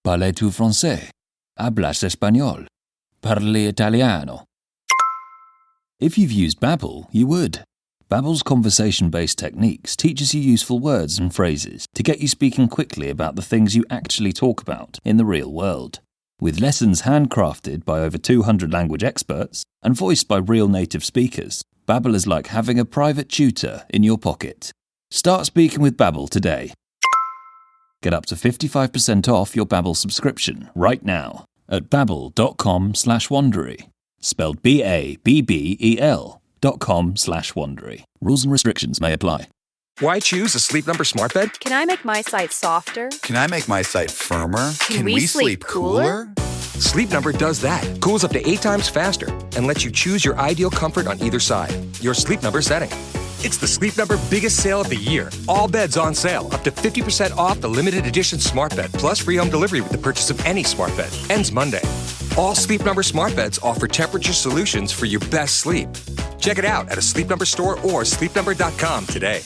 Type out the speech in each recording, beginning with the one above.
Parles-tu français? Hablas español? Parli italiano? If you've used Babbel, you would. Babbel's conversation-based techniques teaches you useful words and phrases to get you speaking quickly about the things you actually talk about in the real world. With lessons handcrafted by over 200 language experts and voiced by real native speakers, Babbel is like having a private tutor in your pocket. Start speaking with Babbel today. Get up to 55% off your Babbel subscription right now at babbel.com/Wondery. Spelled BABBEL.com/Wondery. Rules and restrictions may apply. Why choose a Sleep Number smart bed? Can I make my site softer? Can I make my site firmer? Can we sleep cooler? Sleep Number does that. Cools up to 8 times faster and lets you choose your ideal comfort on either side. Your Sleep Number setting. It's the Sleep Number biggest sale of the year. All beds on sale. Up to 50% off the limited edition smart bed, plus free home delivery with the purchase of any smart bed. Ends Monday. All Sleep Number smart beds offer temperature solutions for your best sleep. Check it out at a Sleep Number store or sleepnumber.com today.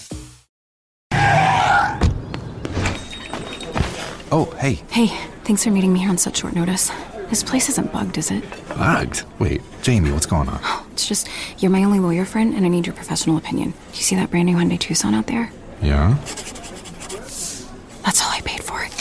Oh, hey. Hey, thanks for meeting me here on such short notice. This place isn't bugged, is it? Bugged? Wait, Jamie, what's going on? It's just, you're my only lawyer friend, and I need your professional opinion. Do you see that brand new Hyundai Tucson out there? Yeah? That's all I paid for it.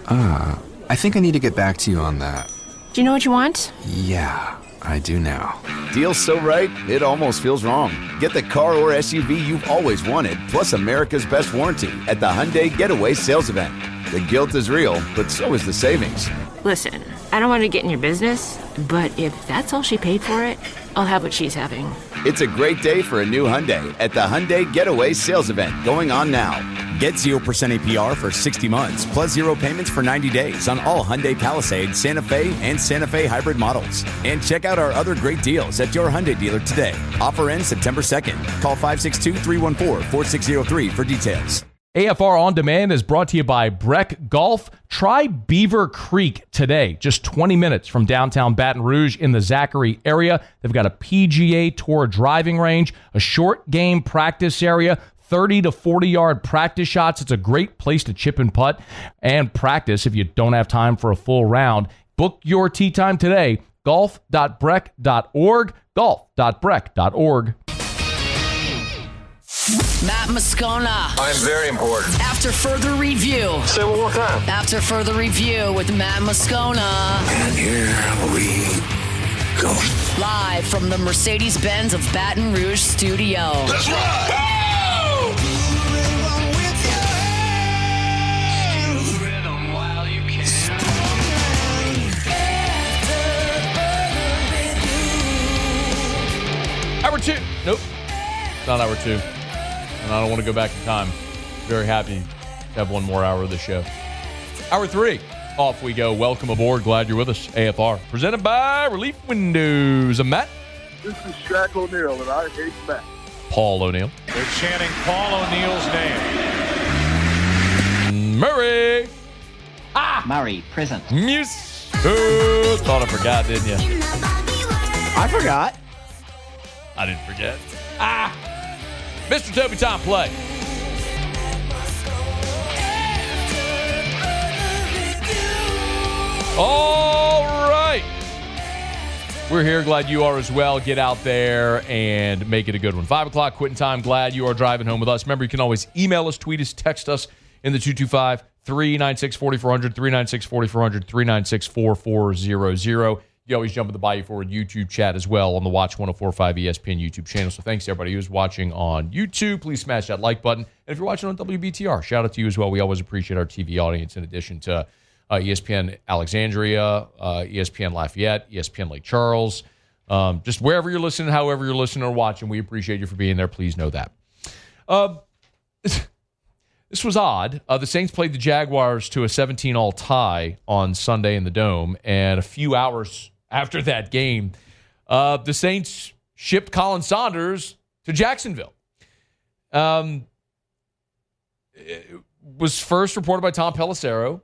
I think I need to get back to you on that. Do you know what you want? Yeah, I do now. Deal's so right, it almost feels wrong. Get the car or SUV you've always wanted, plus America's best warranty at the Hyundai Getaway Sales Event. The guilt is real, but so is the savings. Listen, I don't want to get in your business, but if that's all she paid for it, I'll have what she's having. It's a great day for a new Hyundai at the Hyundai Getaway Sales Event going on now. Get 0% APR for 60 months, plus 0 payments for 90 days on all Hyundai Palisade, Santa Fe, and Santa Fe hybrid models. And check out our other great deals at your Hyundai dealer today. Offer ends September 2nd. Call 562-314-4603 for details. AFR On Demand is brought to you by Breck Golf. Try Beaver Creek today, just 20 minutes from downtown Baton Rouge in the Zachary area. They've got a PGA Tour driving range, a short game practice area, 30 to 40-yard practice shots. It's a great place to chip and putt and practice if you don't have time for a full round. Book your tee time today, golf.breck.org, golf.breck.org. Matt Moscona. I'm very important. After further review. Say it one more time. After further review with Matt Moscona. And here we go. Live from the Mercedes-Benz of Baton Rouge studio. That's right. Hour 2. Nope. Not hour 2. And I don't want to go back in time. Very happy to have one more hour of the show. Hour 3. Off we go. Welcome aboard. Glad you're with us. AFR. Presented by Relief Windows. I'm Matt. This is Shaq O'Neal, and I hate Matt. Paul O'Neal. They're chanting Paul O'Neal's name. Murray. Murray, present. Muse. Oh, thought I forgot, didn't you? I forgot. I didn't forget. Mr. Toby Tom, play. All right. We're here. Glad you are as well. Get out there and make it a good one. 5 o'clock quitting time. Glad you are driving home with us. Remember, you can always email us, tweet us, text us in the 225-396-4400, 396-4400, 396-4400. You always jump in the Bayou Forward YouTube chat as well on the Watch 104.5 ESPN YouTube channel. So thanks to everybody who's watching on YouTube. Please smash that like button. And if you're watching on WBTR, shout out to you as well. We always appreciate our TV audience in addition to ESPN Alexandria, ESPN Lafayette, ESPN Lake Charles. Just wherever you're listening, however you're listening or watching, we appreciate you for being there. Please know that. This was odd. The Saints played the Jaguars to a 17-all tie on Sunday in the Dome, and a few hours after that game, the Saints shipped Khalen Saunders to Jacksonville. It was first reported by Tom Pelissero,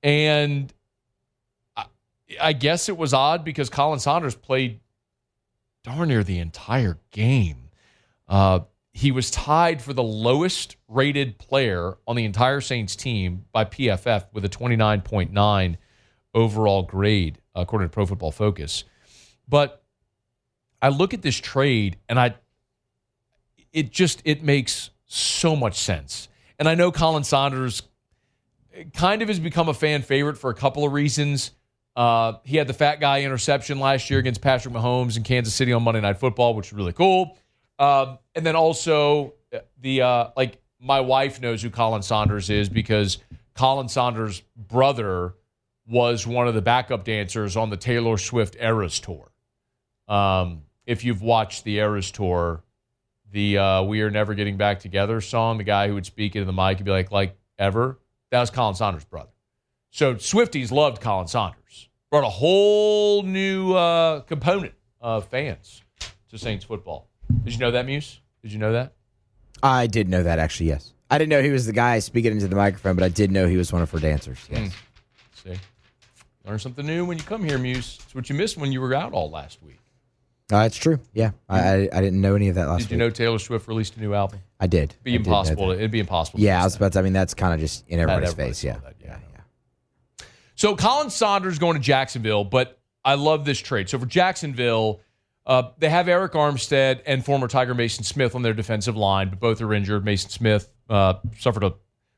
and I guess it was odd because Khalen Saunders played darn near the entire game. he was tied for the lowest rated player on the entire Saints team by PFF with a 29.9 overall grade, according to Pro Football Focus. But I look at this trade, and it makes so much sense. And I know Khalen Saunders kind of has become a fan favorite for a couple of reasons. He had the fat guy interception last year against Patrick Mahomes in Kansas City on Monday Night Football, which was really cool. And then also my wife knows who Khalen Saunders is because Khalen Saunders' brother was one of the backup dancers on the Taylor Swift Eras Tour. If you've watched the Eras Tour, the We Are Never Getting Back Together song, the guy who would speak into the mic and be like ever, that was Khalen Saunders' brother. So Swifties loved Khalen Saunders. Brought a whole new component of fans to Saints football. Did you know that, Muse? Did you know that? I did know that, actually, yes. I didn't know he was the guy speaking into the microphone, but I did know he was one of her dancers, yes. See? Learn something new when you come here, Muse. It's what you missed when you were out all last week. It's true, yeah. I didn't know any of that last week. Did you know Taylor Swift released a new album? I did. It'd be impossible to Yeah, I was about to, that's kind of just in everybody's face, yeah. So Khalen Saunders going to Jacksonville, but I love this trade. So for Jacksonville, they have Eric Armstead and former Tiger Mason Smith on their defensive line, but both are injured. Mason Smith suffered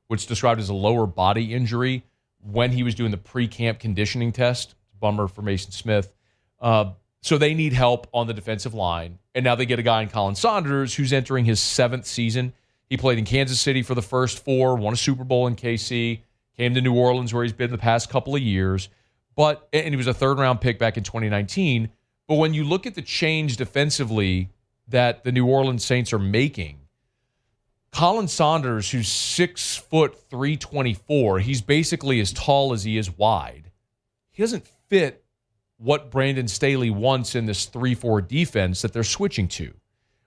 what's described as a lower body injury when he was doing the pre-camp conditioning test. Bummer for Mason Smith. So they need help on the defensive line. And now they get a guy in Khalen Saunders who's entering his 7th season. He played in Kansas City for the first 4, won a Super Bowl in KC, came to New Orleans where he's been the past couple of years. And he was a 3rd-round pick back in 2019. But when you look at the change defensively that the New Orleans Saints are making, Khalen Saunders, who's 6 foot 324, he's basically as tall as he is wide. He doesn't fit what Brandon Staley wants in this 3-4 defense that they're switching to.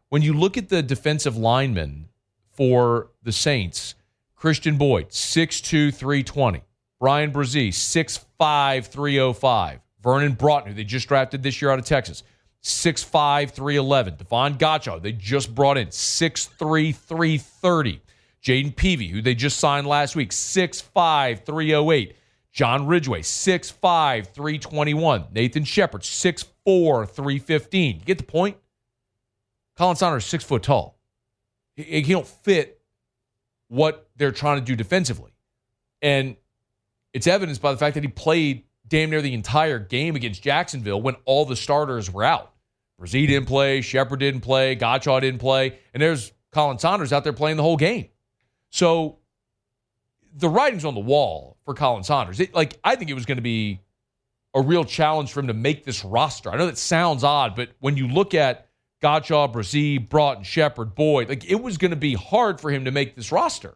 When you look at the defensive linemen for the Saints, Christian Boyd, 6'2", 320. Brian Brzee, 6'5", 305. Vernon Broughton, who they just drafted this year out of Texas, 6'5", 311. Devon Gotcha, they just brought in, 6'3", 330. Jaden Peavy, who they just signed last week, 6'5", 308. John Ridgeway, 6'5", 321. Nathan Shepard, 6'4", 315. You get the point? Khalen Saunders is 6 foot tall. He don't fit what they're trying to do defensively. And it's evidenced by the fact that he played damn near the entire game against Jacksonville when all the starters were out. Brzee didn't play, Shepard didn't play, Gotcha didn't play, and there's Khalen Saunders out there playing the whole game. So the writing's on the wall for Khalen Saunders. I think it was going to be a real challenge for him to make this roster. I know that sounds odd, but when you look at Gotcha, Brzee, Broughton, Shepard, Boyd, it was going to be hard for him to make this roster.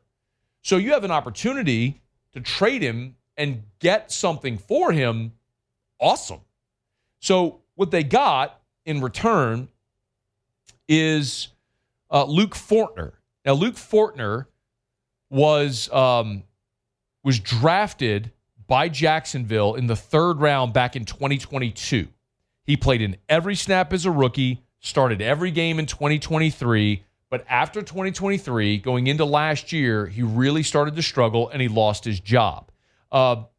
So you have an opportunity to trade him and get something for him. Awesome. So what they got in return is Luke Fortner. Now, Luke Fortner was drafted by Jacksonville in the 3rd round back in 2022. He played in every snap as a rookie, started every game in 2023, but after 2023, going into last year, he really started to struggle and he lost his job.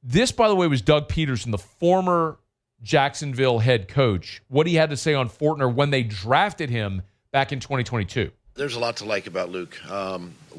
This, by the way, was Doug Peterson, the former Jacksonville head coach, what he had to say on Fortner when they drafted him back in 2022. There's a lot to like about Luke.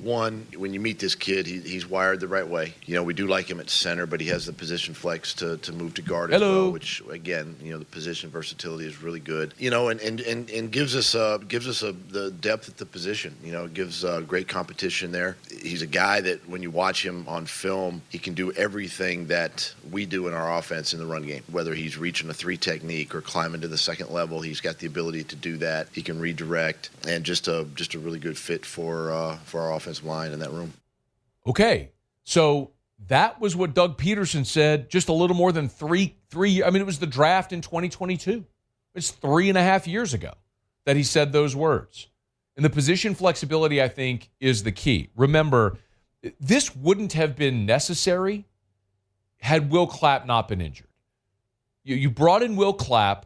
One, when you meet this kid, he's wired the right way. We do like him at center, but he has the position flex to move to guard as well, which, again, the position versatility is really good. And gives us the depth at the position. Gives great competition there. He's a guy that when you watch him on film, he can do everything that we do in our offense in the run game. Whether he's reaching a 3 technique or climbing to the 2nd level, he's got the ability to do that. He can redirect, and just a really good fit for our offensive line in that room. Okay, so that was what Doug Peterson said just a little more than three. It was the draft in 2022. It's 3.5 years ago that he said those words. And the position flexibility, I think, is the key. Remember, this wouldn't have been necessary had Will Clapp not been injured. You brought in Will Clapp,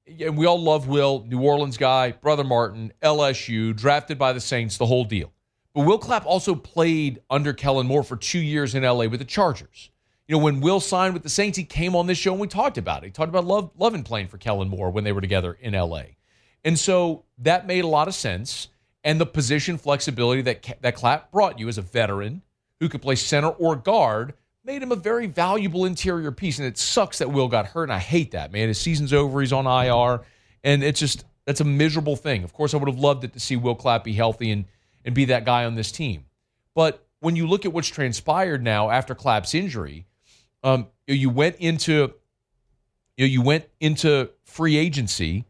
and we all love Will, New Orleans guy, brother Martin, LSU, drafted by the Saints, the whole deal. But Will Clapp also played under Kellen Moore for 2 years in L.A. with the Chargers. When Will signed with the Saints, he came on this show and we talked about it. He talked about loving playing for Kellen Moore when they were together in L.A. And so that made a lot of sense. And the position flexibility that Clapp brought you as a veteran who could play center or guard made him a very valuable interior piece. And it sucks that Will got hurt, and I hate that, man. His season's over. He's on IR. And that's a miserable thing. Of course, I would have loved it to see Will Clapp be healthy and be that guy on this team. But when you look at what's transpired now after Clapp's injury, you went into free agency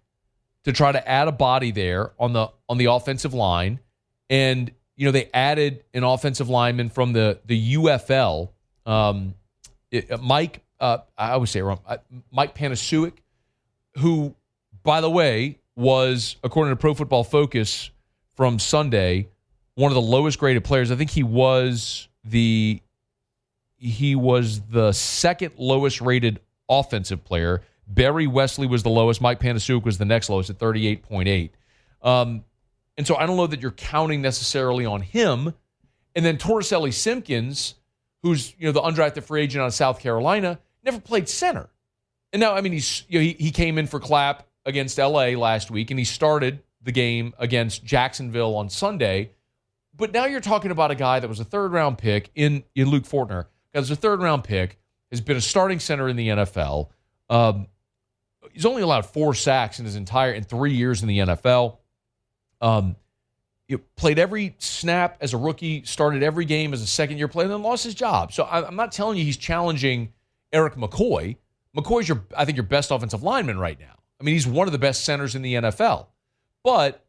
to try to add a body there on the offensive line, and they added an offensive lineman from the UFL, Mike. I always say it wrong. Mike Panasiuk, who, by the way, was, according to Pro Football Focus from Sunday, one of the lowest graded players. I think he was the second lowest rated offensive player. Barry Wesley was the lowest. Mike Panasiuk was the next lowest at 38.8. And so I don't know that you're counting necessarily on him. And then Torricelli Simpkins, who's the undrafted free agent out of South Carolina, never played center. And now, I mean, he came in for Clapp against LA last week, and he started the game against Jacksonville on Sunday. But now you're talking about a guy that was a third-round pick in Luke Fortner. As a third-round pick, has been a starting center in the NFL. He's only allowed 4 sacks in 3 years in the NFL. He played every snap as a rookie, started every game as a second-year player, and then lost his job. So I'm not telling you he's challenging Eric McCoy. McCoy's, I think, your best offensive lineman right now. I mean, he's one of the best centers in the NFL. But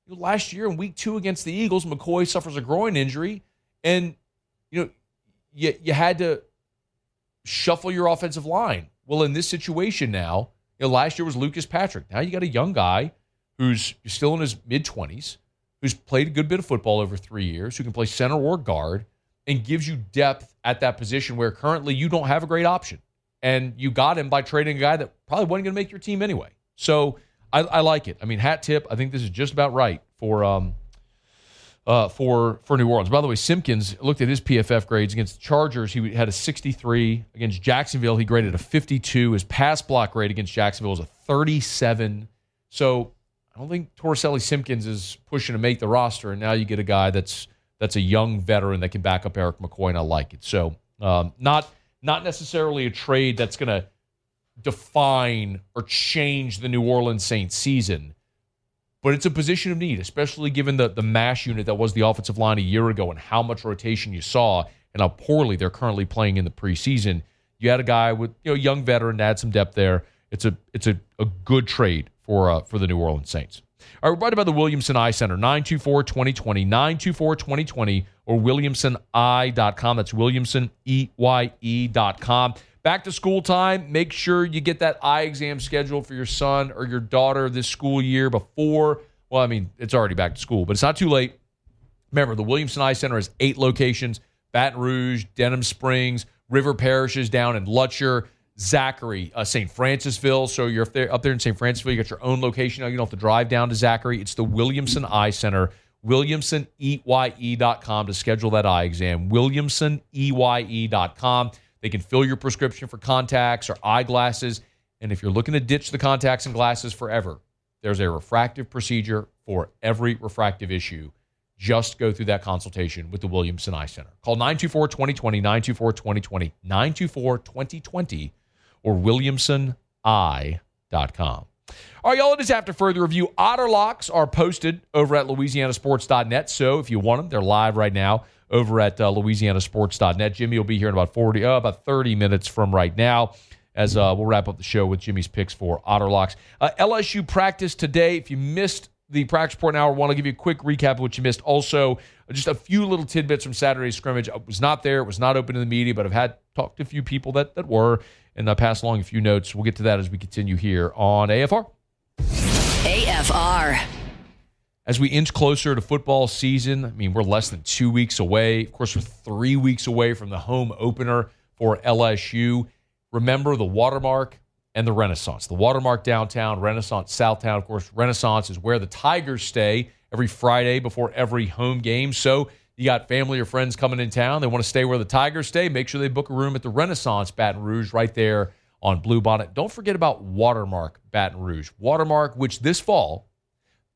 last year in week 2 against the Eagles, McCoy suffers a groin injury, and you had to shuffle your offensive line. Well, in this situation now, last year was Lucas Patrick. Now you got a young guy who's still in his mid-20s, who's played a good bit of football over 3 years, who can play center or guard, and gives you depth at that position where currently you don't have a great option. And you got him by trading a guy that probably wasn't going to make your team anyway. So I like it. I mean, hat tip. I think this is just about right for New Orleans. By the way, Simpkins looked at his PFF grades against the Chargers. He had a 63. Against Jacksonville, he graded a 52. His pass block grade against Jacksonville was a 37. So I don't think Torricelli Simpkins is pushing to make the roster, and now you get a guy that's a young veteran that can back up Eric McCoy, and I like it. So not necessarily a trade that's going to define or change the New Orleans Saints season, but it's a position of need, especially given the mash unit that was the offensive line a year ago and how much rotation you saw and how poorly they're currently playing in the preseason. You had a guy with young veteran to add some depth there. It's a good trade for the New Orleans Saints. All right, we're brought to you by the Williamson Eye Center, 924-2020, 924-2020, or WilliamsonEye.com. That's WilliamsonEye.com. Back to school time. Make sure you get that eye exam scheduled for your son or your daughter this school year before. Well, I mean, it's already back to school, but it's not too late. Remember, the Williamson Eye Center has 8 locations: Baton Rouge, Denham Springs, River Parishes down in Lutcher, Zachary, St. Francisville. So you're up there in St. Francisville, you got your own location now. You don't have to drive down to Zachary. It's the Williamson Eye Center. WilliamsonEye.com to schedule that eye exam. WilliamsonEye.com. They can fill your prescription for contacts or eyeglasses. And if you're looking to ditch the contacts and glasses forever, there's a refractive procedure for every refractive issue. Just go through that consultation with the Williamson Eye Center. Call 924-2020, 924-2020, 924-2020, or WilliamsonEye.com. All right, y'all, it is after further review. Otter locks are posted over at LouisianaSports.net. So if you want them, they're live right now over at LouisianaSports.net. Jimmy will be here in about 30 minutes from right now as we'll wrap up the show with Jimmy's picks for Otter locks. LSU practice today. If you missed the practice report in hour 1, I'll give you a quick recap of what you missed. Also, just a few little tidbits from Saturday's scrimmage. I was not there. It was not open to the media, but I've talked to a few people that were, and I passed along a few notes. We'll get to that as we continue here on AFR. AFR. As we inch closer to football season, I mean, we're less than 2 weeks away. Of course, we're 3 weeks away from the home opener for LSU. Remember the watermark and the Renaissance. The Watermark downtown, Renaissance Southtown. Of course, Renaissance is where the Tigers stay every Friday before every home game. So you got family or friends coming in town. They want to stay where the Tigers stay. Make sure they book a room at the Renaissance Baton Rouge right there on Bluebonnet. Don't forget about Watermark Baton Rouge. Watermark, which this fall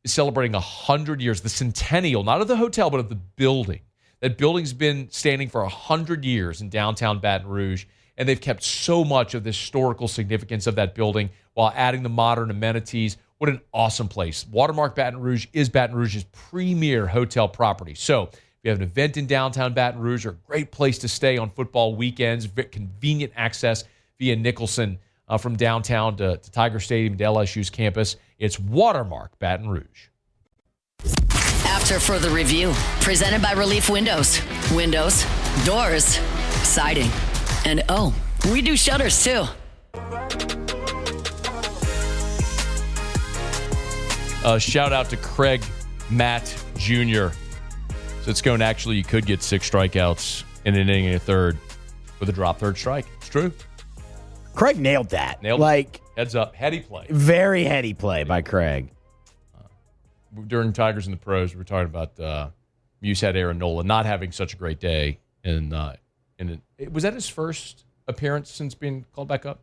is celebrating 100 years, the centennial, not of the hotel, but of the building. That building's been standing for 100 years in downtown Baton Rouge, and they've kept so much of the historical significance of that building while adding the modern amenities. What an awesome place. Watermark Baton Rouge is Baton Rouge's premier hotel property. So if you have an event in downtown Baton Rouge, or a great place to stay on football weekends, convenient access via Nicholson from downtown to Tiger Stadium to LSU's campus, it's Watermark Baton Rouge. After further review, presented by Relief Windows. Windows, doors, siding. And oh, we do shutters too. Shout out to Craig Matt Jr. So it's going, actually, you could get 6 strikeouts in an inning and a third with a drop third strike. It's true. Craig nailed that. Heads up. Heady play. Very heady play by Craig. During Tigers and the Pros, we were talking about Muse had Aaron Nola not having such a great day. And was that his first appearance since being called back up?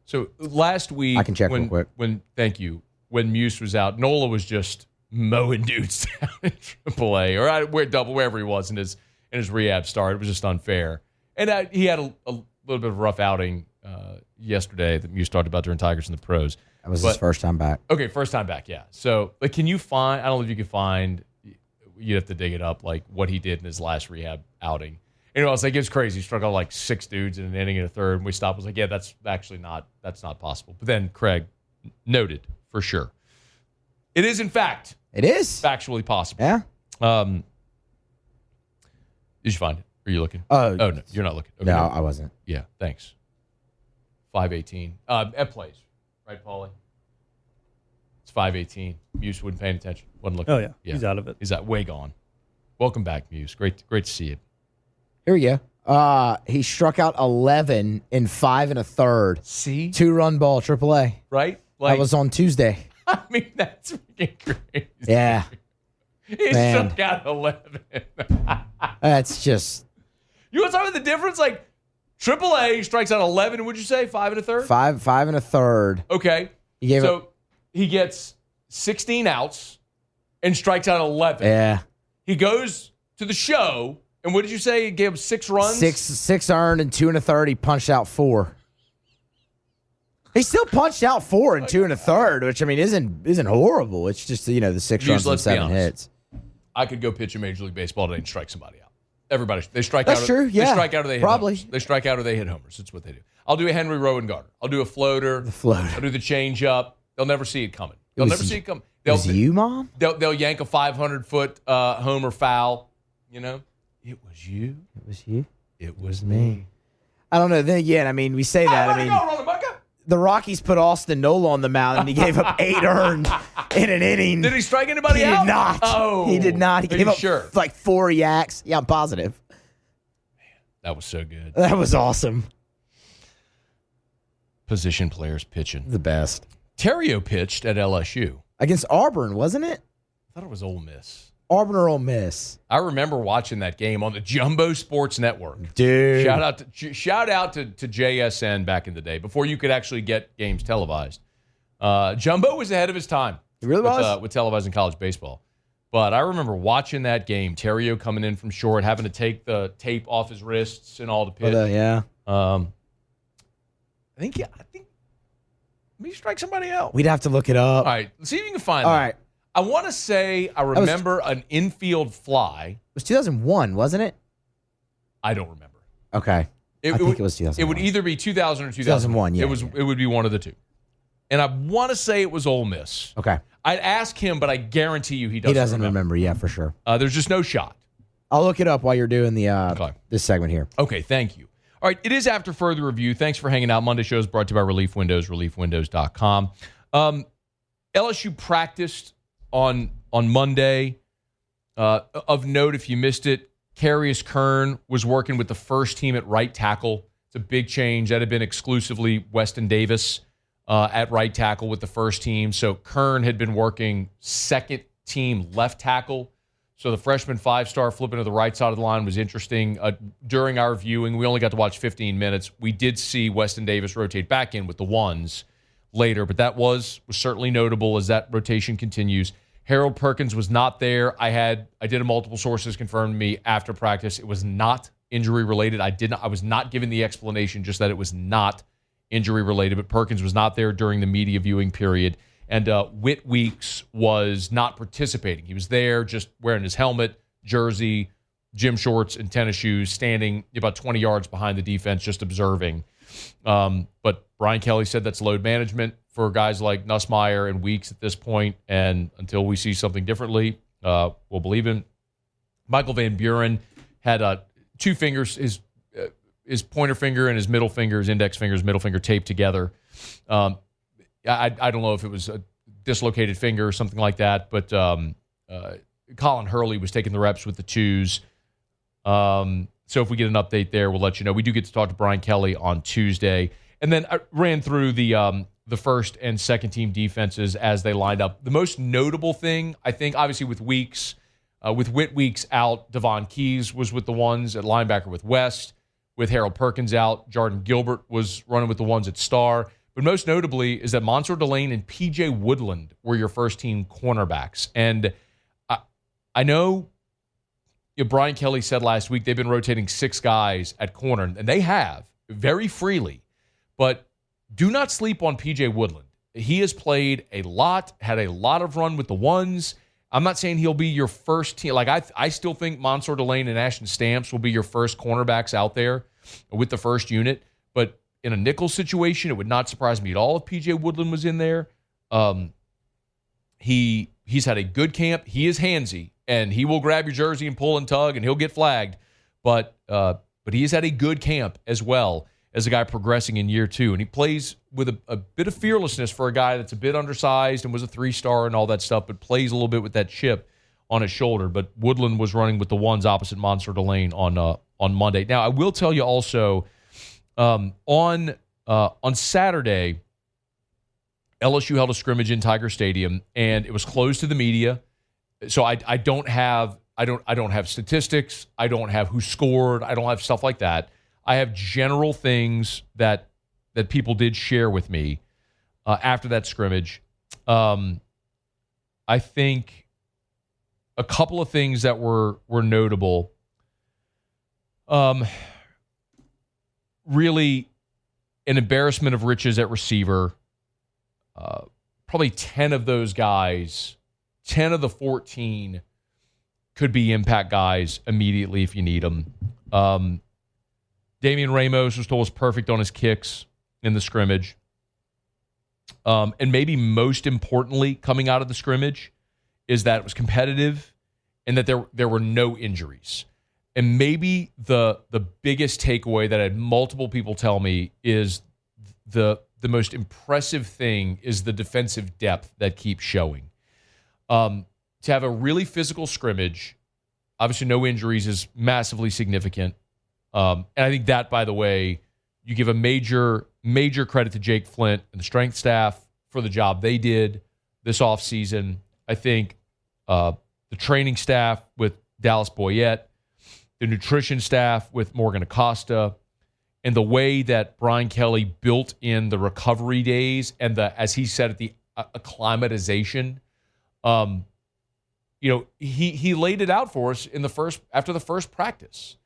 So last week, I can check real quick. Thank you. When Muse was out, Nola was just mowing dudes down in AAA or wherever he was in his rehab start. It was just unfair. And he had a little bit of a rough outing yesterday that Muse talked about during Tigers and the Pros. That was his first time back. Okay, first time back, yeah. So, can you find, I don't know if you can find, you'd have to dig it up, like what he did in his last rehab outing. You know, I was like, it's crazy. He struck out like 6 dudes in an inning and a third, and we stopped. I was like, yeah, that's not possible. But then Craig noted for sure. It is, in fact. It is. Factually possible. Yeah. Did you find it? Are you looking? Oh, no, you're not looking. Okay, no, I wasn't. Yeah, thanks. 5:18. Ed plays. Right, Paulie? It's 5:18. Muse wasn't paying attention. Wasn't looking. Oh, yeah. He's out of it. He's way gone. Welcome back, Muse. Great to see you. Here we go. He struck out 11 in 5 1/3. See? 2-run ball, AAA. Right? That was on Tuesday. I mean, that's freaking crazy. Yeah. He struck out 11. That's just. You want to talk about the difference? Like, AAA strikes out 11, would you say? 5 1/3? 5 1/3. Okay. He gets 16 outs and strikes out 11. Yeah. He goes to the show, and what did you say? He gave him 6 runs? 6 earned and 2 1/3. He punched out 4. He still punched out 4 in 2 1/3, which I mean isn't horrible. It's just the 6 runs and 7 hits. I could go pitch in Major League Baseball today and strike somebody out. Everybody, they strike out. That's true. Yeah, they strike out or they hit probably. Homers. They strike out or they hit homers. That's what they do. I'll do a Henry Rowan Garner. I'll do a floater. I'll do the change up. They'll never see it coming. They'll never see it coming. It was you, Mom? They'll yank a 500-foot homer foul. You know, it was you. It was you. It was me. I don't know. Then again, I mean, we say that. I mean, the Rockies put Austin Nola on the mound, and he gave up 8 earned in an inning. Did he strike anybody out? He did not. Oh, he did not. He gave up like 4 yaks. Yeah, I'm positive. That was so good. That was awesome. Position players pitching. The best. Terrio pitched at LSU. Against Auburn, wasn't it? I thought it was Ole Miss. Auburn or Ole Miss? I remember watching that game on the Jumbo Sports Network. Dude. Shout out to JSN back in the day, before you could actually get games televised. Jumbo was ahead of his time. He really was? With televising college baseball. But I remember watching that game, Terrio coming in from short, having to take the tape off his wrists and all to pitch. Yeah. I think maybe strike somebody out. We'd have to look it up. All right, see if you can find all that. All right. I want to say I remember an infield fly. It was 2001, wasn't it? I don't remember. Okay. I think it was 2001. It would either be 2000 or 2001, yeah. It would be one of the two. And I want to say it was Ole Miss. Okay. I'd ask him, but I guarantee you he doesn't remember. He doesn't remember, yeah, for sure. There's just no shot. I'll look it up while you're doing the this segment here. Okay, thank you. All right, it is after further review. Thanks for hanging out. Monday show is brought to you by Relief Windows, reliefwindows.com. LSU practiced on Monday. Of note, if you missed it, Carius Kern was working with the first team at right tackle It's a big change. That had been exclusively Weston Davis at right tackle with the first team. So Kern had been working second team left tackle. So the freshman 5-star flipping to the right side of the line was interesting. During our viewing, we only got to watch 15 minutes. We did see Weston Davis rotate back in with the ones later, but that was certainly notable as that rotation continues. Harold Perkins was not there. I did a multiple sources confirm to me after practice. It was not injury related. I was not given the explanation, just that it was not injury related, but Perkins was not there during the media viewing period. And Whit Weeks was not participating. He was there just wearing his helmet, jersey, gym shorts, and tennis shoes, standing about 20 yards behind the defense, just observing. But Brian Kelly said that's load management for guys like Nussmeier and Weeks at this point, and until we see something differently, we'll believe him. Michael Van Buren had 2 fingers, his pointer finger and his middle finger, his index finger, his middle finger taped together. I don't know if it was a dislocated finger or something like that, but Colin Hurley was taking the reps with the 2s. So if we get an update there, we'll let you know. We do get to talk to Brian Kelly on Tuesday. And then I ran through the first and second team defenses as they lined up. The most notable thing, I think, obviously with Weeks, with Whit Weeks out, Devon Keys was with the ones at linebacker with West. With Harold Perkins out, Jordan Gilbert was running with the ones at star. But most notably is that Mansour Delane and P.J. Woodland were your first-team cornerbacks. And I know Brian Kelly said last week they've been rotating 6 guys at corner, and they have very freely. But do not sleep on P.J. Woodland. He has played a lot, had a lot of run with the ones. I'm not saying he'll be your first team. Like I still think Mansour Delane and Ashton Stamps will be your first cornerbacks out there with the first unit. But in a nickel situation, it would not surprise me at all if P.J. Woodland was in there. He's had a good camp. He is handsy, and he will grab your jersey and pull and tug, and he'll get flagged. But he has had a good camp as well as a guy progressing in year 2. And he plays with a bit of fearlessness for a guy that's a bit undersized and was a 3-star and all that stuff, but plays a little bit with that chip on his shoulder. But Woodland was running with the ones opposite Mansour Delane on Monday. Now, I will tell you also, on Saturday, LSU held a scrimmage in Tiger Stadium, and it was closed to the media. So I don't have statistics. I don't have who scored. I don't have stuff like that. I have general things that people did share with me after that scrimmage. I think a couple of things that were notable. Really, an embarrassment of riches at receiver. Probably 10 of those guys, 10 of the 14 could be impact guys immediately if you need them. Damian Ramos was perfect on his kicks in the scrimmage. And maybe most importantly, coming out of the scrimmage, is that it was competitive and that there were no injuries. And maybe the biggest takeaway that I had multiple people tell me is the most impressive thing is the defensive depth that keeps showing. To have a really physical scrimmage, obviously no injuries is massively significant. And I think that, by the way, you give a major credit to Jake Flint and the strength staff for the job they did this offseason. I think the training staff with Dallas Boyette, the nutrition staff with Morgan Acosta, and the way that Brian Kelly built in the recovery days and as he said, the acclimatization. He laid it out for us after the first practice,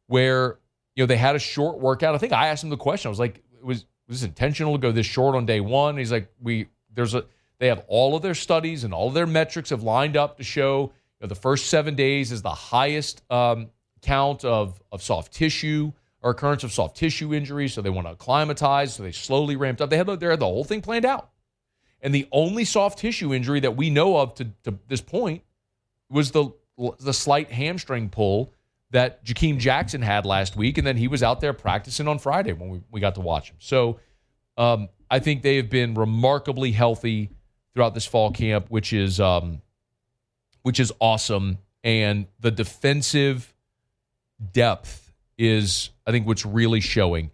where they had a short workout. I think I asked him the question. I was like, was this intentional to go this short on day one? And he's like, they have all of their studies and all of their metrics have lined up to show the first 7 days is the highest count of soft tissue or occurrence of soft tissue injuries. So they want to acclimatize. So they slowly ramped up. They had the whole thing planned out. And the only soft tissue injury that we know of to this point was the slight hamstring pull that Jakeem Jackson had last week, and then he was out there practicing on Friday when we got to watch him. So I think they have been remarkably healthy throughout this fall camp, which is awesome. And the defensive depth is, I think, what's really showing.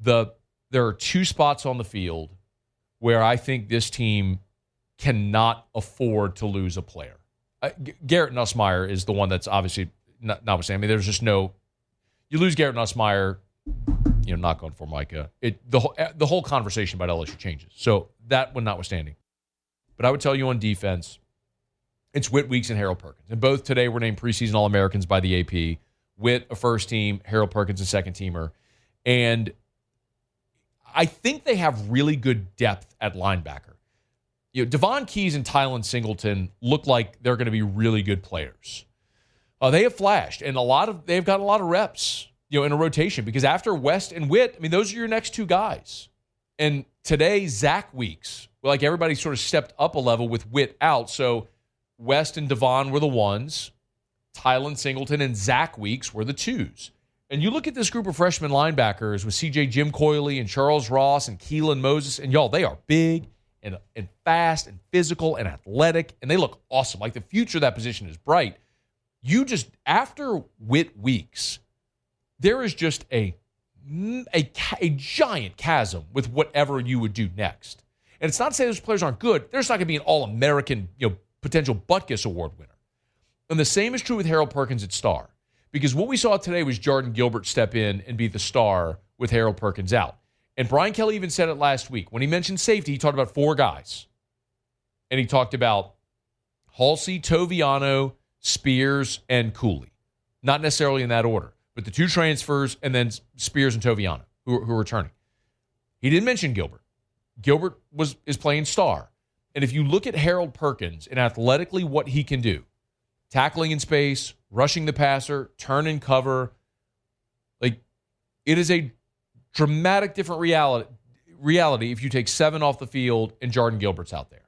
there are two spots on the field where I think this team cannot afford to lose a player. Garrett Nussmeier is the one that's obviously notwithstanding. I mean, there's just no – you lose Garrett Nussmeier, not going for Micah. The whole conversation about LSU changes. So that one notwithstanding. But I would tell you on defense, it's Whit Weeks and Harold Perkins. And both today were named preseason All-Americans by the AP. Whit, a first team, Harold Perkins, a second teamer. And I think they have really good depth at linebacker. Devon Keys and Tylen Singleton look like they're going to be really good players. They have flashed, and they've got a lot of reps, in a rotation, because after West and Whit, I mean, those are your next two guys. And today, Zach Weeks, like everybody sort of stepped up a level with Whit out. So West and Devon were the ones. Tylen Singleton and Zach Weeks were the twos. And you look at this group of freshman linebackers with CJ Jim Coyley and Charles Ross and Keelan Moses, and y'all, they are big and fast and physical and athletic, and they look awesome. Like the future of that position is bright. After Whit Weeks, there is just a giant chasm with whatever you would do next. And it's not to say those players aren't good. They're just not going to be an All-American, potential Butkus Award winner. And the same is true with Harold Perkins at star. Because what we saw today was Jordan Gilbert step in and be the star with Harold Perkins out. And Brian Kelly even said it last week. When he mentioned safety, he talked about four guys. And he talked about Halsey, Toviano, Spears, and Cooley. Not necessarily in that order, but the two transfers and then Spears and Toviano, who are returning. He didn't mention Gilbert. Gilbert is playing star. And if you look at Harold Perkins and athletically what he can do, tackling in space, rushing the passer, turn and cover, like it is a dramatic different reality if you take 7 off the field and Jordan Gilbert's out there.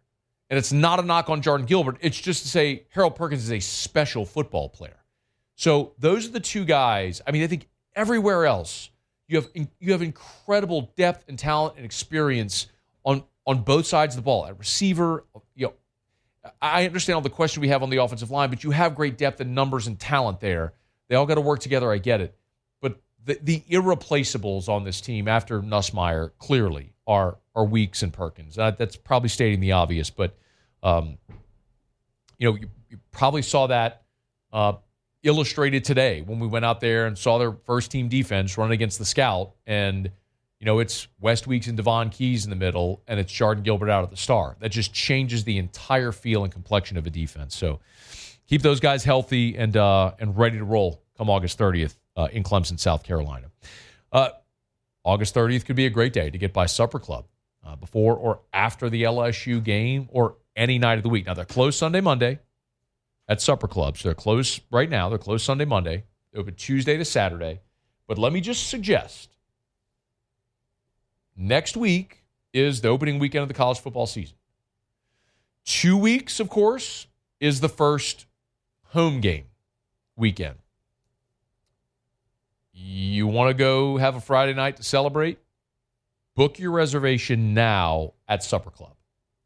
And it's not a knock on Jordan Gilbert. It's just to say Harold Perkins is a special football player. So those are the two guys. I mean, I think everywhere else you have incredible depth and talent and experience on both sides of the ball. At receiver, I understand all the question we have on the offensive line, but you have great depth and numbers and talent there. They all got to work together. I get it. But the irreplaceables on this team after Nussmeier clearly are Weeks and Perkins. That's probably stating the obvious, but you probably saw that illustrated today when we went out there and saw their first team defense run against the Scout, and it's West Weeks and Devon Keys in the middle, and it's Jordan Gilbert out at the star. That just changes the entire feel and complexion of a defense. So keep those guys healthy and ready to roll come August 30th in Clemson, South Carolina. August 30th could be a great day to get by Supper Club before or after the LSU game or any night of the week. Now, they're closed Sunday, Monday at Supper Club. So they're closed right now. They're closed Sunday, Monday. They're open Tuesday to Saturday. But let me just suggest, next week is the opening weekend of the college football season. 2 weeks, of course, is the first home game weekend. You want to go have a Friday night to celebrate? Book your reservation now at Supper Club.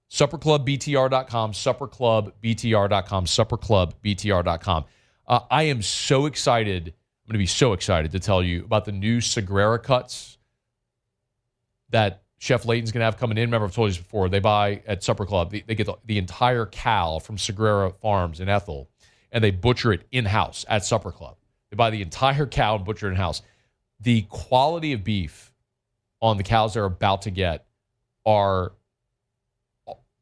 SupperClubBTR.com, SupperClubBTR.com, SupperClubBTR.com. I am so excited. I'm going to be so excited to tell you about the new Sagrera cuts that Chef Layton's going to have coming in. Remember, I've told you this before. They buy at Supper Club. They get the entire cow from Sagrera Farms in Ethel, and they butcher it in-house at Supper Club. They buy the entire cow and butcher it in-house. The quality of beef on the cows they're about to get are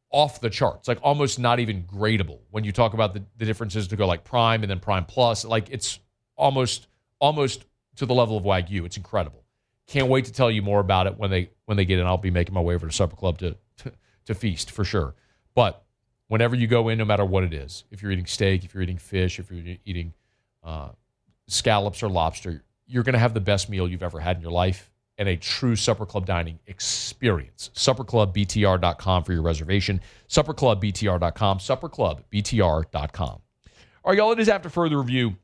off the charts, like almost not even gradable. When you talk about the differences to go like Prime and then Prime Plus, like it's almost to the level of Wagyu. It's incredible. Can't wait to tell you more about it when they get in. I'll be making my way over to Supper Club to feast for sure. But whenever you go in, no matter what it is, if you're eating steak, if you're eating fish, if you're eating scallops or lobster, you're going to have the best meal you've ever had in your life and a true Supper Club dining experience. SupperClubBTR.com for your reservation. SupperClubBTR.com. SupperClubBTR.com. All right, y'all, it is After Further Review.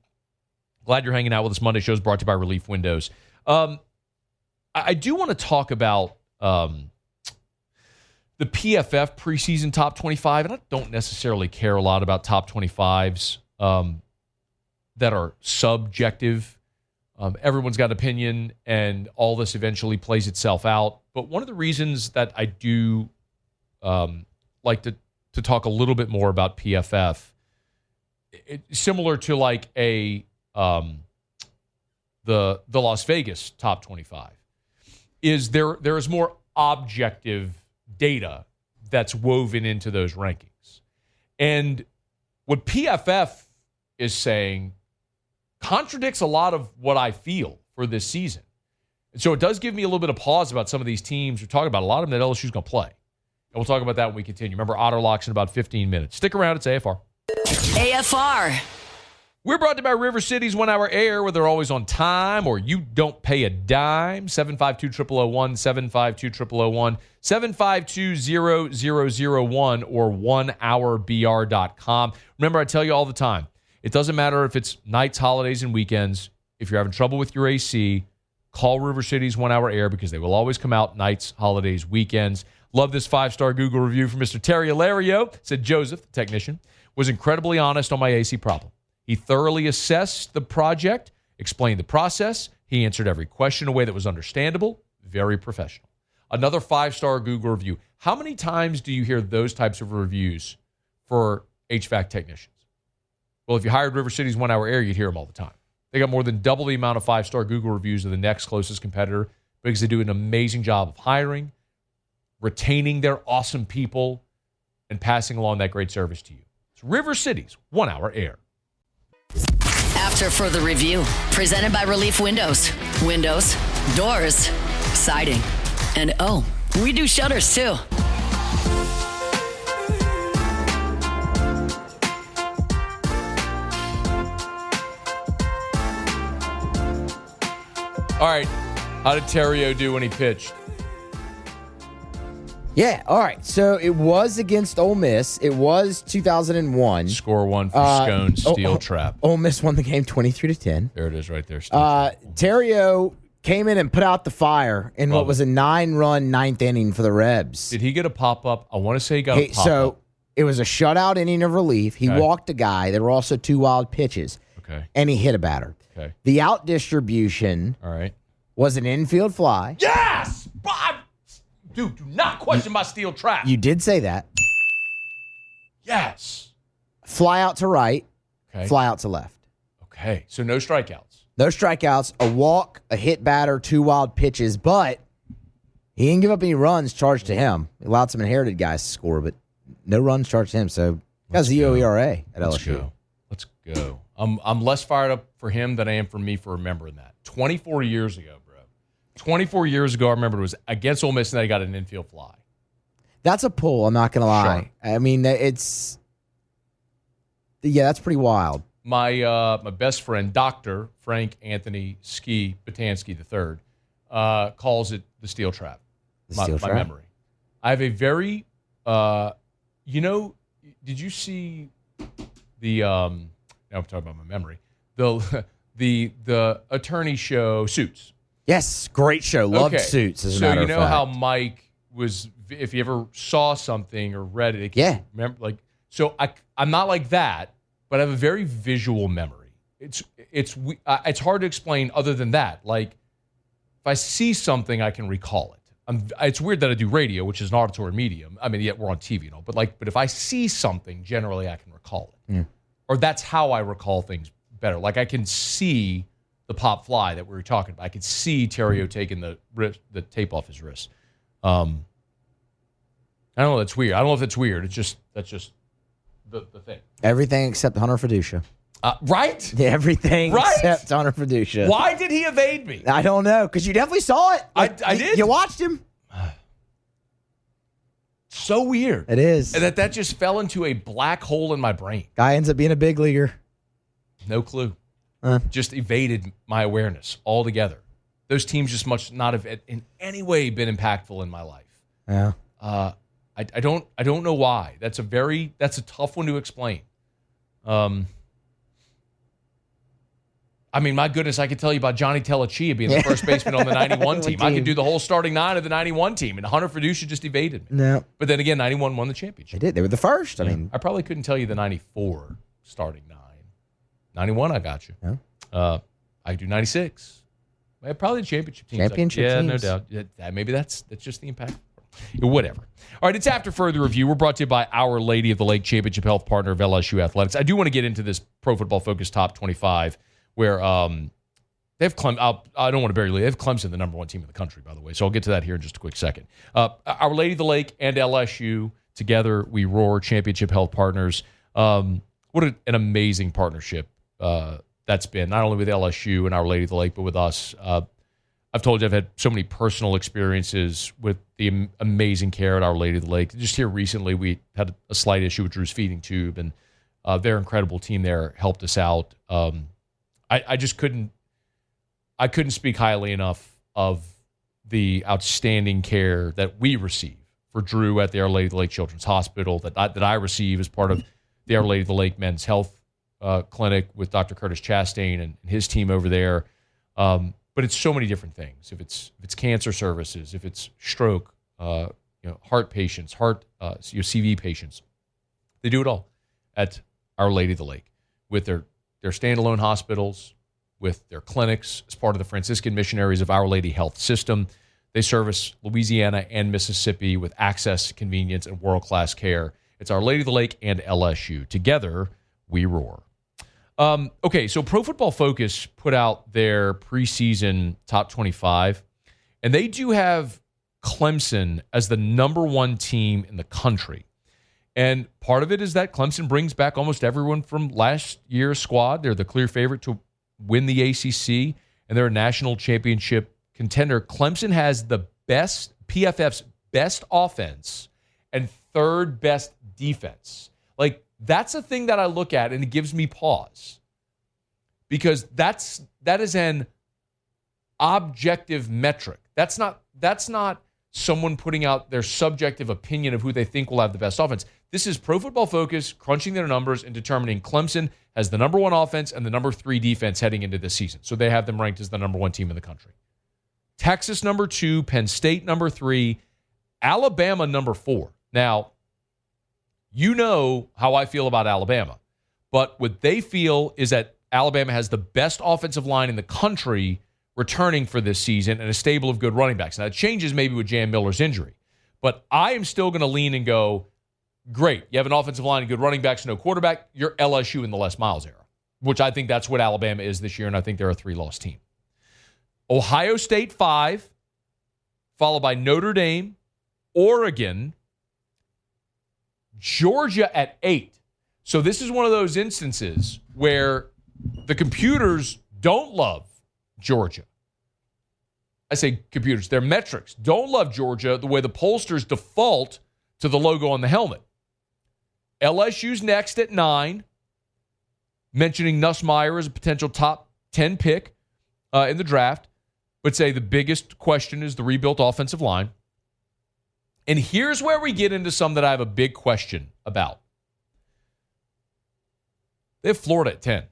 Glad you're hanging out with us. Monday show is brought to you by Relief Windows. I do want to talk about the PFF preseason top 25, and I don't necessarily care a lot about top 25s that are subjective. Everyone's got an opinion, and all this eventually plays itself out. But one of the reasons that I do like to talk a little bit more about PFF, similar to like the Las Vegas top 25, is there is more objective data that's woven into those rankings. And what PFF is saying contradicts a lot of what I feel for this season. And so it does give me a little bit of pause about some of these teams. We're talking about a lot of them that LSU's going to play. And we'll talk about that when we continue. Remember, Otter Locks in about 15 minutes. Stick around. It's AFR. AFR. We're brought to you by River City's 1 Hour Air, where they're always on time or you don't pay a dime. 752-0001, 752-0001, 752-0001, or 1hourbr.com. Remember, I tell you all the time, it doesn't matter if it's nights, holidays, and weekends. If you're having trouble with your AC, call River City's 1 Hour Air because they will always come out nights, holidays, weekends. Love this 5-star Google review from Mr. Terry Hilario. Said Joseph, the technician, was incredibly honest on my AC problem. He thoroughly assessed the project, explained the process. He answered every question in a way that was understandable, very professional. Another 5-star Google review. How many times do you hear those types of reviews for HVAC technicians? Well, if you hired River City's 1 Hour Air, you'd hear them all the time. They got more than double the amount of 5-star Google reviews of the next closest competitor because they do an amazing job of hiring, retaining their awesome people, and passing along that great service to you. It's River City's 1 Hour Air. After further review, presented by Relief Windows. Windows, doors, siding, and we do shutters too. All right, how did Terrio do when he pitched? Yeah, all right. So it was against Ole Miss. It was 2001. Score one for Scone, Steel Trap. Ole Miss won the game 23-10. There it is right there. Terrio came in and put out the fire in what was a 9-run ninth inning for the Rebs. Did he get a pop-up? I want to say he got a pop-up. So it was a shutout inning of relief. He walked a guy. There were also 2 wild pitches. Okay. And he hit a batter. Okay. The out distribution was an infield fly. Yes! Dude, do not question my Steel Trap. You did say that. Yes. Fly out to right. Okay. Fly out to left. Okay. So no strikeouts. No strikeouts, a walk, a hit batter, 2 wild pitches, but he didn't give up any runs charged to him. He allowed some inherited guys to score, but no runs charged to him. So he has 0 ERA at LSU. Let's go. I'm less fired up for him than I am for me for remembering that. 24 years ago, bro. 24 years ago, I remember it was against Ole Miss, and then he got an infield fly. That's a pull, I'm not going to lie. Sure. I mean, that's pretty wild. My best friend, Dr. Frank Anthony Ski Batansky III, calls it the Steel Trap. My memory. I have a very, did you see the, now I'm talking about my memory, the attorney show Suits. Yes, great show. Loved Suits, as a matter of fact. So you know how Mike was, if you ever saw something or read it, remember, so I'm not like that, but I have a very visual memory. It's hard to explain other than that. Like, if I see something, I can recall it. It's weird that I do radio, which is an auditory medium. I mean, yet we're on TV, but if I see something, generally I can recall it. Yeah. Or that's how I recall things better. Like, I can see the pop fly that we were talking about. I could see Terrio taking the tape off his wrist. I don't know. That's weird. I don't know if it's weird. That's just the thing. Everything except Hunter Fiducia. Right? Yeah, everything except Hunter Fiducia. Why did he evade me? I don't know, because you definitely saw it. I did. You watched him. So weird. It is. And that just fell into a black hole in my brain. Guy ends up being a big leaguer. No clue. Just evaded my awareness altogether. Those teams just must not have in any way been impactful in my life. Yeah. I don't know why. That's a tough one to explain. I mean, my goodness, I could tell you about Johnny Telechia being the first baseman on the 91 team. I could do the whole starting 9 of the 91 team, and Hunter Fiducia just evaded me. No. But then again, 91 won the championship. They did. They were the first. I mean, I probably couldn't tell you the 94 starting 9. 91, I got you. Yeah. I do 96. Probably the championship teams. Championship teams. No doubt. Maybe that's just the impact. Whatever. All right, it's After Further Review. We're brought to you by Our Lady of the Lake, championship health partner of LSU Athletics. I do want to get into this Pro Football Focus Top 25 where they have Clemson. I don't want to bury you. They have Clemson, the number one team in the country, by the way. So I'll get to that here in just a quick second. Our Lady of the Lake and LSU, together we roar, championship health partners. What an amazing partnership that's been, not only with LSU and Our Lady of the Lake, but with us. I've told you I've had so many personal experiences with the amazing care at Our Lady of the Lake. Just here recently, we had a slight issue with Drew's feeding tube, and their incredible team there helped us out. I just couldn't speak highly enough of the outstanding care that we receive for Drew at the Our Lady of the Lake Children's Hospital, that I receive as part of the Our Lady of the Lake Men's Health Clinic with Dr. Curtis Chastain and his team over there. But it's so many different things. If it's cancer services, if it's stroke, heart patients, CV patients, they do it all at Our Lady of the Lake with their standalone hospitals, with their clinics as part of the Franciscan Missionaries of Our Lady Health System. They service Louisiana and Mississippi with access, convenience, and world-class care. It's Our Lady of the Lake and LSU. Together, we roar. Okay, so Pro Football Focus put out their preseason top 25, and they do have Clemson as the number one team in the country. And part of it is that Clemson brings back almost everyone from last year's squad. They're the clear favorite to win the ACC, and they're a national championship contender. Clemson has the best, PFF's best offense and third best defense. Like, that's a thing that I look at, and it gives me pause. Because that is an objective metric. That's not someone putting out their subjective opinion of who they think will have the best offense. This is Pro Football Focus crunching their numbers and determining Clemson has the number one offense and the number 3 defense heading into this season. So they have them ranked as the number one team in the country. Texas number 2, Penn State number 3, Alabama number 4. Now, you know how I feel about Alabama, but what they feel is that Alabama has the best offensive line in the country returning for this season and a stable of good running backs. Now, it changes maybe with Jam Miller's injury, but I am still going to lean and go, great, you have an offensive line and good running backs, no quarterback, you're LSU in the Les Miles era, which I think that's what Alabama is this year, and I think they're a 3-loss team. Ohio State 5, followed by Notre Dame, Oregon, Georgia at 8. So this is one of those instances where the computers don't love Georgia. I say computers, their metrics don't love Georgia the way the pollsters default to the logo on the helmet. LSU's next at 9, mentioning Nussmeier as a potential top 10 pick in the draft, but say the biggest question is the rebuilt offensive line. And here's where we get into some that I have a big question about. They have Florida at 10.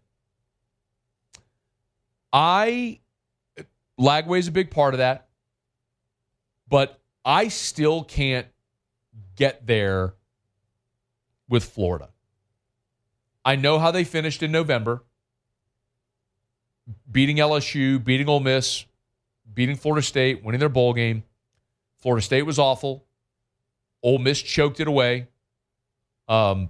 Lagway's a big part of that, but I still can't get there with Florida. I know how they finished in November, beating LSU, beating Ole Miss, beating Florida State, winning their bowl game. Florida State was awful. Ole Miss choked it away. I'll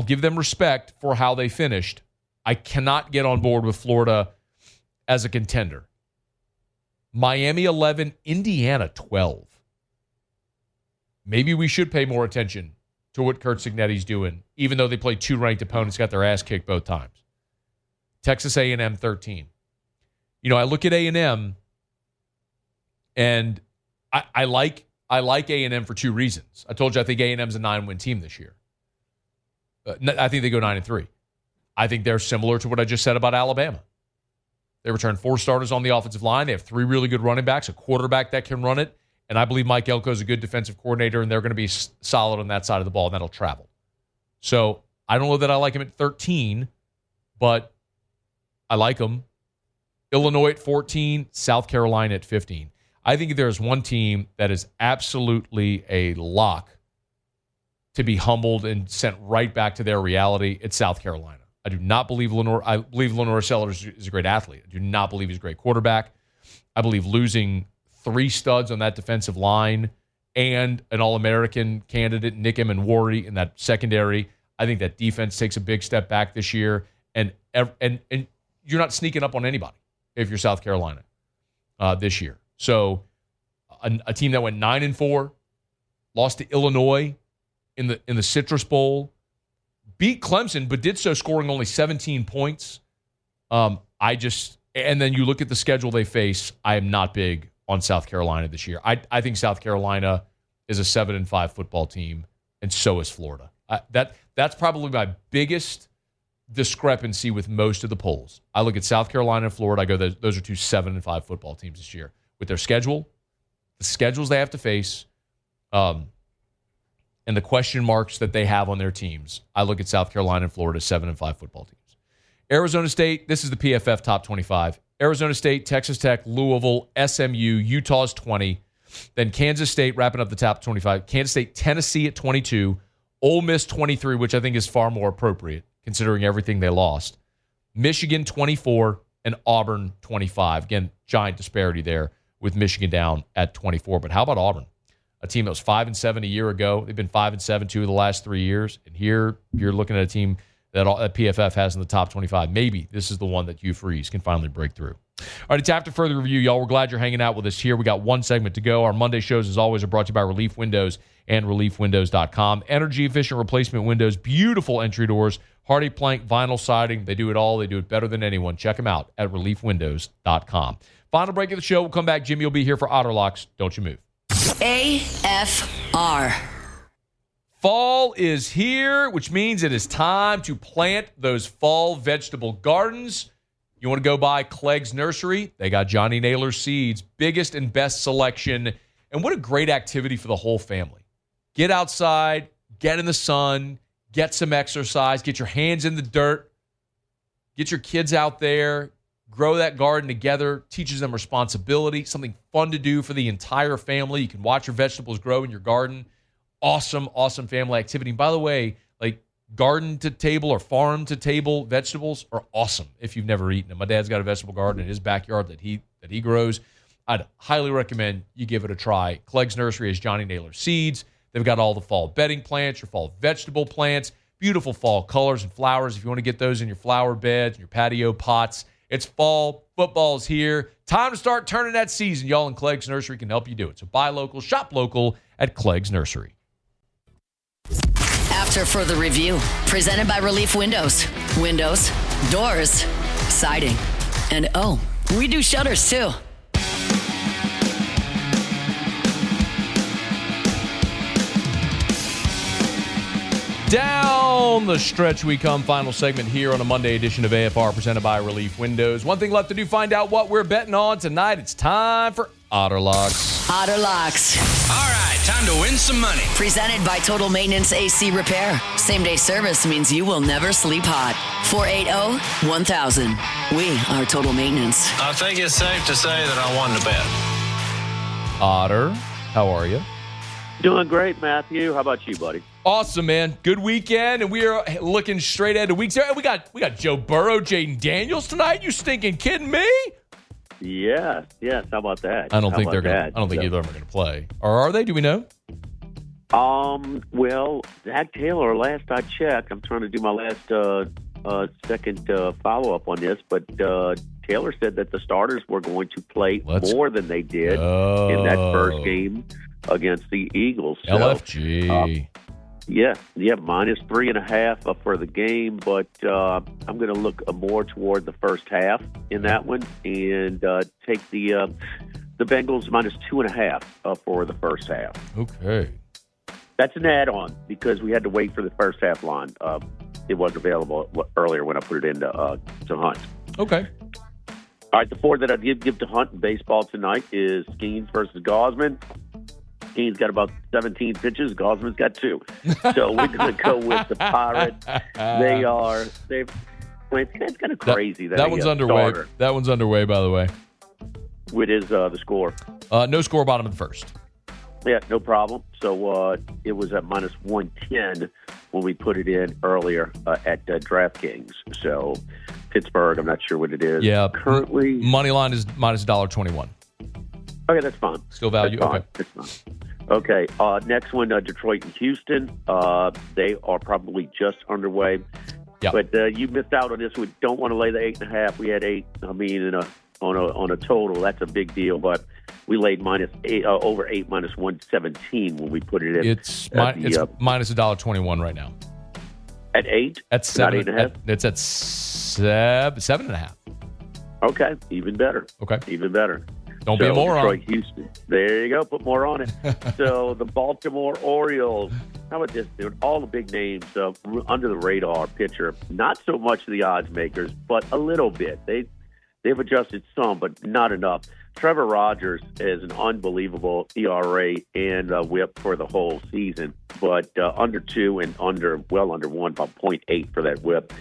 give them respect for how they finished. I cannot get on board with Florida as a contender. Miami 11, Indiana 12. Maybe we should pay more attention to what Kurt Cignetti's doing, even though they played 2 ranked opponents, got their ass kicked both times. Texas A&M 13. I look at A&M, and I like A&M for 2 reasons. I told you I think A&M's a 9-win team this year. I think they go 9-3. I think they're similar to what I just said about Alabama. They returned 4 starters on the offensive line. They have 3 really good running backs, a quarterback that can run it, and I believe Mike Elko is a good defensive coordinator, and they're going to be solid on that side of the ball, and that'll travel. So I don't know that I like him at 13, but I like him. Illinois at 14, South Carolina at 15. I think if there's one team that is absolutely a lock to be humbled and sent right back to their reality, it's South Carolina. I do not believe Lenore. I believe Lenore Sellers is a great athlete. I do not believe he's a great quarterback. I believe losing 3 studs on that defensive line and an All-American candidate, Nick Emenwari, in that secondary. I think that defense takes a big step back this year, and you're not sneaking up on anybody if you're South Carolina this year. So a team that went 9-4, lost to Illinois in the Citrus Bowl, beat Clemson, but did so scoring only 17 points. And then you look at the schedule they face. I am not big on South Carolina this year. I think South Carolina is a 7-5 football team, and so is Florida. That's probably my biggest discrepancy with most of the polls. I look at South Carolina and Florida. I go, those are 2 7-5 football teams this year. With their schedule, the schedules they have to face, and the question marks that they have on their teams, I look at South Carolina and Florida 7-5 football teams. Arizona State, this is the PFF top 25. Arizona State, Texas Tech, Louisville, SMU, Utah's 20. Then Kansas State wrapping up the top 25. Kansas State, Tennessee at 22. Ole Miss 23, which I think is far more appropriate considering everything they lost. Michigan 24 and Auburn 25. Again, giant disparity there with Michigan down at 24. But how about Auburn? A team that was 5-7 a year ago. They've been 5-7 2 of the last 3 years. And here you're looking at a team that PFF has in the top 25. Maybe this is the one that Hugh Freeze can finally break through. All right, it's after further review, y'all. We're glad you're hanging out with us here. We got one segment to go. Our Monday shows, as always, are brought to you by Relief Windows and ReliefWindows.com. Energy-efficient replacement windows, beautiful entry doors, hardy plank, vinyl siding. They do it all. They do it better than anyone. Check them out at ReliefWindows.com. Final break of the show. We'll come back. Jimmy will be here for Otter Locks. Don't you move. AFR. Fall is here, which means it is time to plant those fall vegetable gardens. You want to go by Clegg's Nursery? They got Johnny Naylor seeds, biggest and best selection. And what a great activity for the whole family. Get outside, get in the sun, get some exercise, get your hands in the dirt, get your kids out there, grow that garden together, teaches them responsibility, something fun to do for the entire family. You can watch your vegetables grow in your garden. Awesome, awesome family activity. And by the way, like garden to table or farm to table vegetables are awesome if you've never eaten them. My dad's got a vegetable garden in his backyard that he grows. I'd highly recommend you give it a try. Clegg's Nursery has Johnny Naylor seeds. They've got all the fall bedding plants, your fall vegetable plants, beautiful fall colors and flowers if you want to get those in your flower beds and your patio pots. It's fall. Football's here. Time to start turning that season, y'all, and Clegg's Nursery can help you do it. So buy local, shop local at Clegg's Nursery. After further review, presented by Relief Windows. Windows, doors, siding. And we do shutters too. Down the stretch we come. Final segment here on a Monday edition of AFR presented by Relief Windows. One thing left to do, find out what we're betting on tonight. It's time for Otter Locks. Otter Locks. All right, time to win some money. Presented by Total Maintenance AC Repair. Same-day service means you will never sleep hot. 480-1000. We are Total Maintenance. I think it's safe to say that I won the bet. Otter, how are you? Doing great, Matthew. How about you, buddy? Awesome, man. Good weekend, and we are looking straight ahead to week 0. We got Joe Burrow, Jaden Daniels tonight. You stinking kidding me? Yes. How about that? I don't think either of them are going to play. Or are they? Do we know? Well, Zach Taylor, last I checked, I'm trying to do my last second follow-up on this, but Taylor said that the starters were going to play more than they did in that first game against the Eagles. So, LFG. Yeah, -3.5 for the game, but I'm going to look more toward the first half in that one and take the Bengals -2.5 for the first half. Okay. That's an add-on because we had to wait for the first half line. It wasn't available earlier when I put it into to Hunt. Okay. All right, the 4 that I did give to Hunt in baseball tonight is Skeens versus Gosman. Skeens got about 17 pitches. Gosman's got 2. So we're going to go with the Pirates. It's kind of crazy. That one's underway. Starter. That one's underway, by the way. What is the score? No score, bottom of the first. Yeah, no problem. So it was at -110 when we put it in earlier at DraftKings. So Pittsburgh, I'm not sure what it is. Yeah. Currently, money line is minus $1.21. Okay, that's fine. Still value? That's fine. Okay. That's fine. Okay, next one, Detroit and Houston. They are probably just underway. Yep. But you missed out on this. We don't want to lay the 8.5. We had 8. I mean, on a total, that's a big deal. But we laid over 8 minus 117 when we put it in. It's minus $1.21 right now. At 8? At 7. Not 8.5? It's at 7.5. Okay, even better. Okay, even better. Don't be a moron. Detroit, Houston. There you go. Put more on it. So the Baltimore Orioles. How about this, dude? All the big names under the radar pitcher. Not so much the odds makers, but a little bit. They've adjusted some, but not enough. Trevor Rogers is an unbelievable ERA and WHIP for the whole season, but under 2 and well under 1, about 0.8 for that WHIP.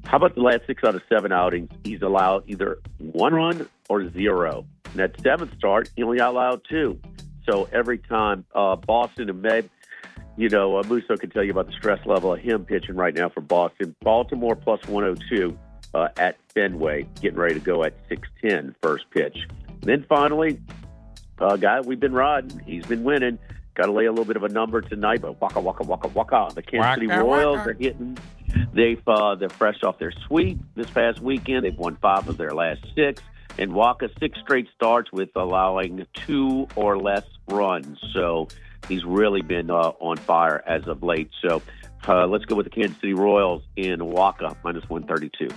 How about the last 6 out of 7 outings? He's allowed either 1 run or 0. And that 7th start, he only allowed 2. So every time Boston and Med, Musso can tell you about the stress level of him pitching right now for Boston. Baltimore plus 102 at Fenway, getting ready to go at 6:10 first pitch. And then finally, guy we've been riding, he's been winning. Got to lay a little bit of a number tonight, but waka waka waka waka. The Kansas City Royals are hitting. They're fresh off their sweep this past weekend. They've won 5 of their last 6. And Waka 6 straight starts with allowing 2 or less runs. So he's really been on fire as of late. So let's go with the Kansas City Royals in Waka minus 132.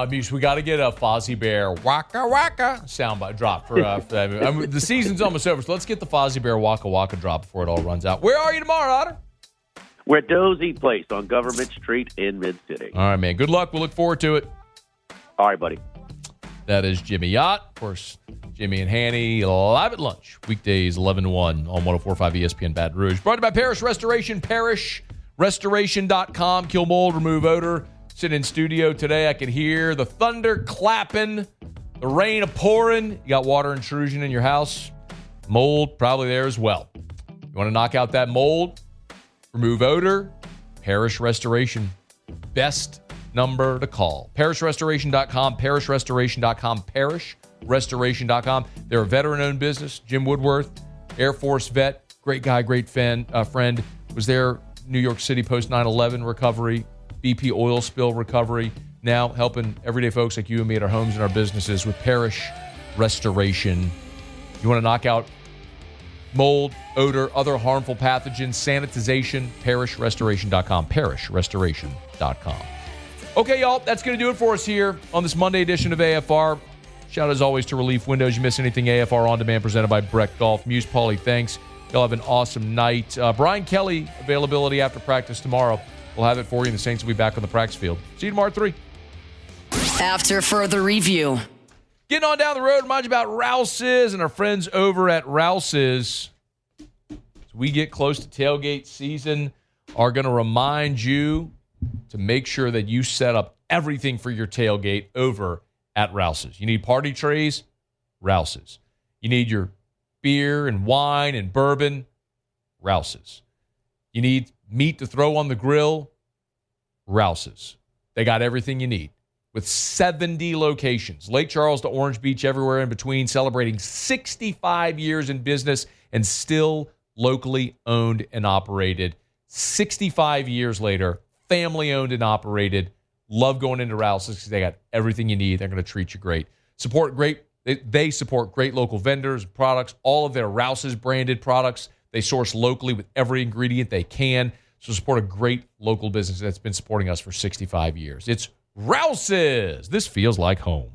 Muse, we got to get a Fozzie Bear Waka Waka soundbite drop for that. I mean, the season's almost over, so let's get the Fozzie Bear Waka Waka drop before it all runs out. Where are you tomorrow, Otter? We're at Dozy Place on Government Street in Mid-City. All right, man. Good luck. We'll look forward to it. All right, buddy. That is Jimmy Yacht. Of course, Jimmy and Hanny live at lunch. Weekdays 11 to 1 on 104.5 ESPN Baton Rouge. Brought to you by Parish Restoration. ParishRestoration.com. Kill mold, remove odor. Sitting in studio today, I can hear the thunder clapping, the rain pouring. You got water intrusion in your house. Mold probably there as well. You want to knock out that mold, remove odor, Parish Restoration. Best number to call. ParishRestoration.com, ParishRestoration.com, ParishRestoration.com. They're a veteran-owned business. Jim Woodworth, Air Force vet, great guy, great friend, was there New York City post 9/11 recovery, BP oil spill recovery, now helping everyday folks like you and me at our homes and our businesses with Parish Restoration. You want to knock out mold, odor, other harmful pathogens, sanitization, ParishRestoration.com, ParishRestoration.com. Okay, y'all, that's going to do it for us here on this Monday edition of AFR. Shout out as always to Relief Windows. You miss anything, AFR On Demand presented by Breck Golf. Muse, Paulie, thanks. Y'all have an awesome night. Brian Kelly, availability after practice tomorrow. We'll have it for you, and the Saints will be back on the practice field. See you tomorrow at 3. After further review. Getting on down the road, remind you about Rouse's and our friends over at Rouse's. As we get close to tailgate season, are going to remind you to make sure that you set up everything for your tailgate over at Rouse's. You need party trays? Rouse's. You need your beer and wine and bourbon? Rouse's. You need meat to throw on the grill? Rouse's. They got everything you need. With 70 locations, Lake Charles to Orange Beach, everywhere in between, celebrating 65 years in business and still locally owned and operated. 65 years later, family owned and operated. Love going into Rouse's because they got everything you need. They're going to treat you great. They support great local vendors, products, all of their Rouse's branded products. They source locally with every ingredient they can. So support a great local business that's been supporting us for 65 years. It's Rouse's. This feels like home.